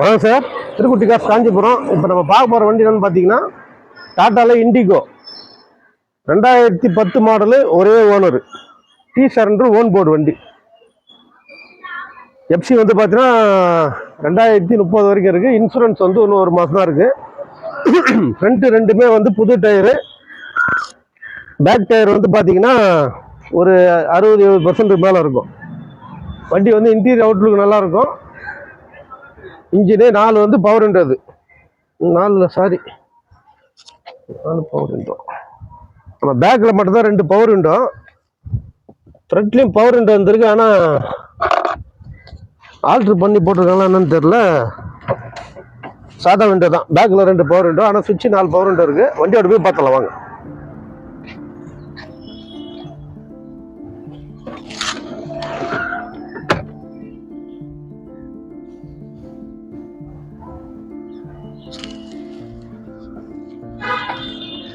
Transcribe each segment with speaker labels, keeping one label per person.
Speaker 1: வணக்கம் சார், திருக்குட்டி காசு காஞ்சிபுரம். இப்போ நம்ம பார்க்க போகிற வண்டி என்னன்னு பார்த்தீங்கன்னா டாட்டாவில் இண்டிகோ 2010 மாடலு, ஒரே ஓனர், T7 ஓன் போர்டு வண்டி. எஃப்சி வந்து பார்த்தீங்கன்னா 2030 வரைக்கும் இருக்குது. இன்சூரன்ஸ் வந்து இன்னும் 1 மாதம் தான் இருக்குது. ஃப்ரண்ட்டு ரெண்டுமே வந்து புது டயரு. பேக் டயர் வந்து பார்த்தீங்கன்னா ஒரு 60-70% மேலே இருக்கும். வண்டி வந்து இன்டீரியர் அவுட்லுக் நல்லாயிருக்கும். இன்ஜினு 4 வந்து பவர் விண்டோ. 4 power window. நம்ம பேக்கில் மட்டும்தான் 2 பவர் விண்டோ. ஃப்ரண்ட்லேயும் பவர் விண்டோ வந்துருக்கு. ஆனால் ஆல்ட்ரு பண்ணி போட்டிருக்காங்களா என்னன்னு தெரில. சாதா விண்டோ தான். பேக்கில் 2 பவர் விண்டோ, ஆனால் சுவிட்சு 4 பவர் விண்டோ இருக்குது. வண்டியோட போய் பார்த்தலாம் வாங்க.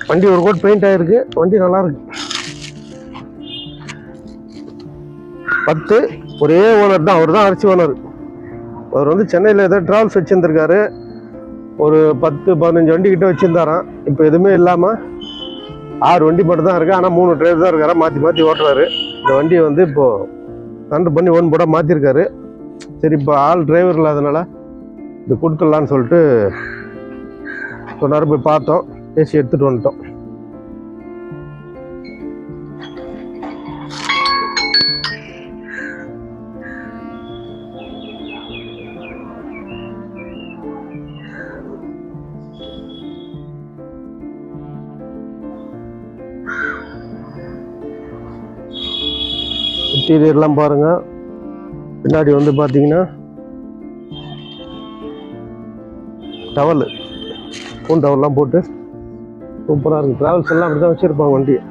Speaker 1: வண்டி ஒரு கோட் பெயிண்ட் ஆகிருக்கு. வண்டி நல்லா இருக்கு. 10 ஒரே ஓனர் தான். அவர் தான் அரிசி ஓனர். அவர் வந்து சென்னையில் ஏதோ ட்ராவல்ஸ் வச்சுருந்துருக்காரு. ஒரு 10-15 வண்டி கிட்ட வச்சுருந்தாராம். இப்போ எதுவுமே இல்லாமல் 6 வண்டி மட்டும் தான் இருக்குது. ஆனால் 3 டிரைவர் தான் இருக்காரா, மாற்றி மாற்றி ஓட்டுறாரு. இந்த வண்டியை வந்து இப்போது கண்டு பண்ணி ஓன் போட மாற்றிருக்காரு. சரி, இப்போ ஆள் டிரைவர் இல்லாதனால இது கொடுத்துடலான்னு சொல்லிட்டு சொன்னார். போய் பார்த்தோம், பேசி எடுத்துகிட்டு வந்துட்டோம். இன்டீரியர்லாம் பாருங்க. பின்னாடி வந்து பார்த்தீங்கன்னா டவல், ஃபோன் டவல்லாம் போட்டு சூப்பராக இருக்குது. ட்ராவல்ஸ் எல்லாம் அப்படி தான் வச்சுருப்பாங்க வண்டியை.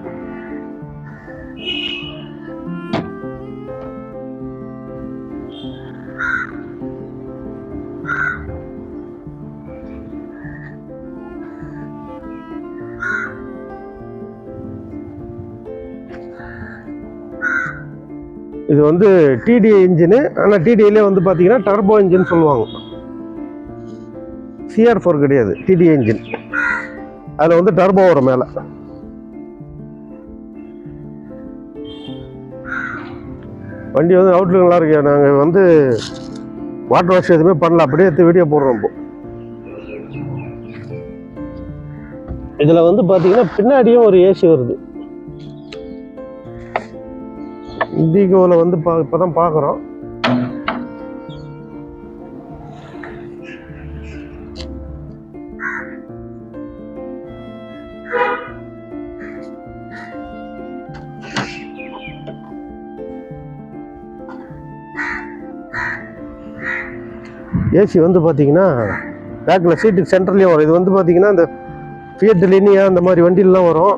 Speaker 1: இது வந்து டிடிஐ இன்ஜினு. ஆனால் டிடிஐலே வந்து பார்த்தீங்கன்னா டர்போ இன்ஜின் சொல்லுவாங்க. CR4 கிடையாது, டிடிஐ இன்ஜின். அதில் வந்து டர்போ வரும் மேலே. வண்டி வந்து அவுட்லுக் நல்லா இருக்கு. நாங்கள் வந்து வாட்டர் வாஷ் எதுவுமே பண்ணல, அப்படியே எடுத்து வீடியோ போடுறோம். இப்போ இதில் வந்து பார்த்தீங்கன்னா பின்னாடியும் ஒரு ஏசி வருது. இண்டிகோவில் வந்து இப்போ தான் பார்க்குறோம். ஏசி வந்து பார்த்தீங்கன்னா பேக்கில் சீட்டு சென்டர்லேயும் வரும். இது வந்து பார்த்தீங்கன்னா இந்த ஃபியட் லினியா அந்த மாதிரி வண்டியிலலாம் வரும்.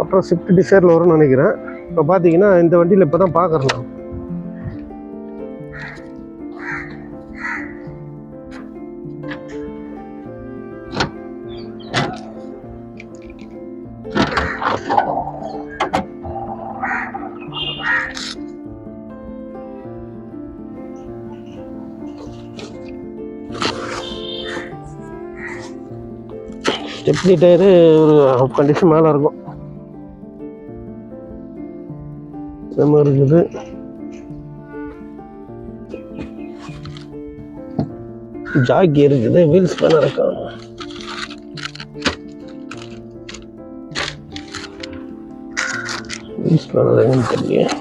Speaker 1: அப்புறம் ஸ்விஃப்ட் டிசைரில் வரும்னு நினைக்கிறேன். இப்போ பார்த்தீங்கன்னா இந்த வண்டியில் இப்போ தான் பார்க்குறேன். ஸ்டெப்னி டயரு ஒரு கண்டிஷன் மேலே இருக்கும். நம்ம இருக்குது. ஜாக்கி இருக்குது. வீல்ஸ் பேனர் இருக்கான். வீல்ஸ் பேனர் எங்கன்னு தெரியல.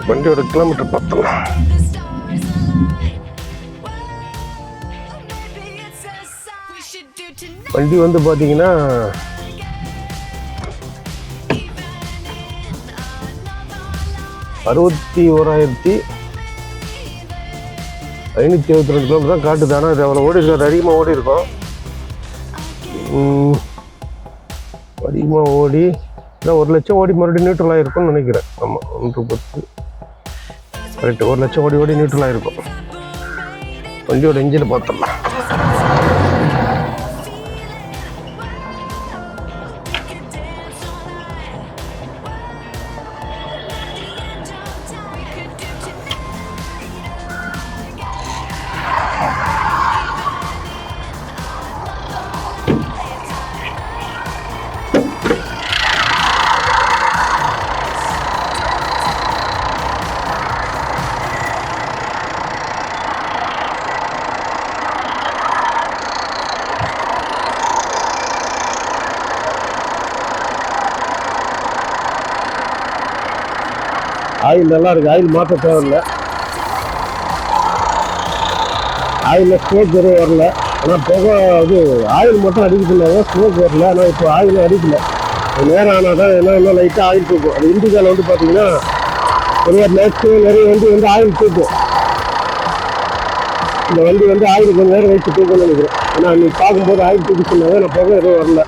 Speaker 1: வண்டியோட கிலோமீட்டர் பார்த்தலாம். வண்டி வந்து பார்த்தீங்கன்னா 61,000 572 கிலோமீட்டர் தான் காட்டுது. ஆனால் இது அவ்வளோ ஓடி இருக்காது, அதிகமாக ஓடி இருக்கும். அதிகமாக ஓடி இல்லை 1 லட்சம் ஓடி மறுபடியும் நியூட்ரல் ஆகிருக்கும்னு நினைக்கிறேன். ஆமாம், 110 கரெக்டு. 1 லட்சம் ஓடி நியூட்ரல் ஆகிருக்கும். வண்டியோட இன்ஜினை பார்த்துடலாம். ஆயில் நல்லா இருக்குது, ஆயில் மாற்ற தேவையில்லை. ஆயிலில் ஸ்மோக் எதுவும் வரல. ஆனால் புகை இது ஆயில் மட்டும் அடிக்கிறதுனால ஸ்மோக் வரல. ஆனால் இப்போ ஆயில் அடிக்கல. நேரம் ஆனால் தான் என்ன லைட்டாக ஆயில் தூக்கும். அது இண்டிகாவில் வந்து பார்த்தீங்கன்னா ஒரு மேக்ஸிமம் நிறைய வண்டி வந்து ஆயில் தூக்கும். இந்த வண்டி வந்து ஆயில் கொஞ்சம் நேரம் வச்சு தூக்கணும்னு நினைக்கிறேன். ஏன்னா நீங்கள் பார்க்கும்போது ஆயில் தூக்கி சொன்னாங்க, நான் புகை எதுவும் வரல.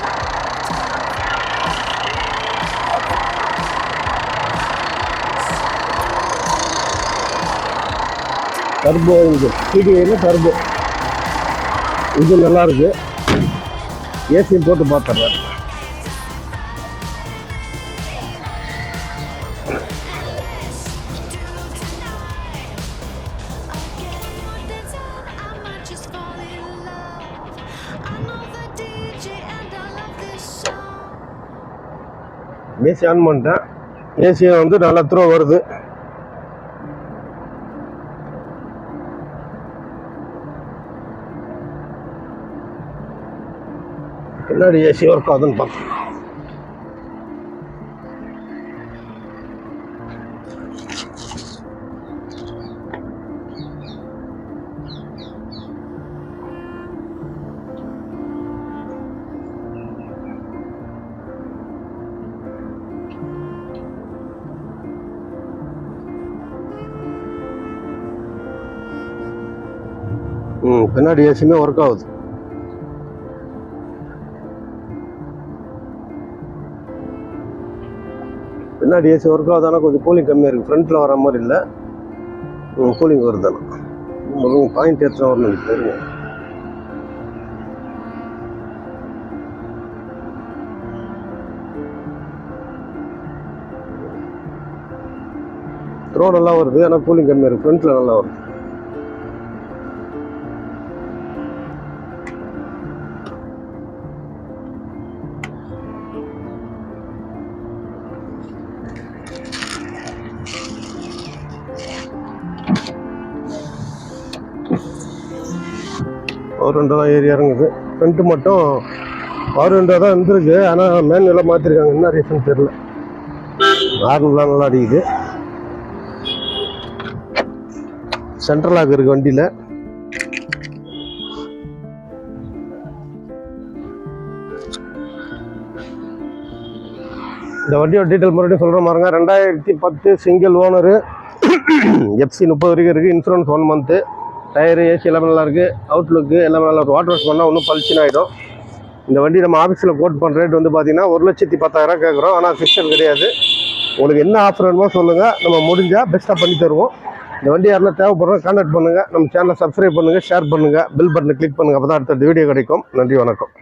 Speaker 1: டர்போ இன்ஜின், டிடிஐயில் டர்போ இன்ஜின் நல்லாயிருக்கு. ஏசியும் போட்டு பார்த்துட்றேன். ஏசி ஆன் பண்ணிட்டேன். ஏசியை வந்து நல்லா த்ரோ வருது. பின்னாடி ஏசி ஒர்க் ஆகுதுன்னு பார்க்கலாம். பின்னாடி ஏசியுமே ஒர்க் ஆகுது. பின்னாடி ஏசி ஒர்க் ஆகுதானா கொஞ்சம் கூலிங் கம்மியாக இருக்குது. ஃப்ரண்ட்டில் வர மாதிரி இல்லை, கூலிங் வருதானா. பாயிண்ட் எத்தனை வரணும் தெரியுங்க. த்ரோ நல்லா வருது, ஆனால் கூலிங் கம்மியாக இருக்குது. ஃப்ரண்ட்டில் நல்லா வருது. பவர் விண்டோ தான் ஏறி இறங்குது. ஃப்ரண்ட்டு மட்டும் பவர் விண்டோ தான் இருந்திருக்கு, ஆனால் மேனுவலாக மாற்றிருக்காங்க. என்ன ரீசன் தெரியல. ஹார்ன்லாம் நல்லா அடிக்குது. சென்ட்ரல் லாக் இருக்குது வண்டியில். இந்த வண்டியோட டீட்டெயில் மறுபடியும் சொல்கிற மாதிரிங்க. 2010 சிங்கிள் ஓனரு, FC 30 வரைக்கும் இருக்குது. Insurance 1 month. டயரு ஏசி எல்லாமே நல்லா இருக்குது. அவுட்லுக்கு எல்லாமே நல்லா இருக்கும். வாட்டர் வாஷ் பண்ணால் இன்னும் பளிச்சுன்னு ஆகிடும். இந்த வண்டி நம்ம ஆஃபீஸில் கோட் பண்ணுற ரேட் வந்து பார்த்தீங்கன்னா 1,10,000 கேட்குறோம். ஆனால் ஃபிக்ஸட் கிடையாது. உங்களுக்கு என்ன ஆஃபர் வேணுமோ சொல்லுங்கள், நம்ம முடிஞ்சால் பெஸ்ட்டாக பண்ணி தருவோம். இந்த வண்டி யாரெல்லாம் தேவைப்படுறோம் கான்டாக்ட் பண்ணுங்கள். நம்ம சேனலை சப்ஸ்கிரைப் பண்ணுங்கள், ஷேர் பண்ணுங்கள், பெல் பட்டனை கிளிக் பண்ணுங்கள். அப்போ தான் அடுத்த வீடியோ கிடைக்கும். நன்றி, வணக்கம்.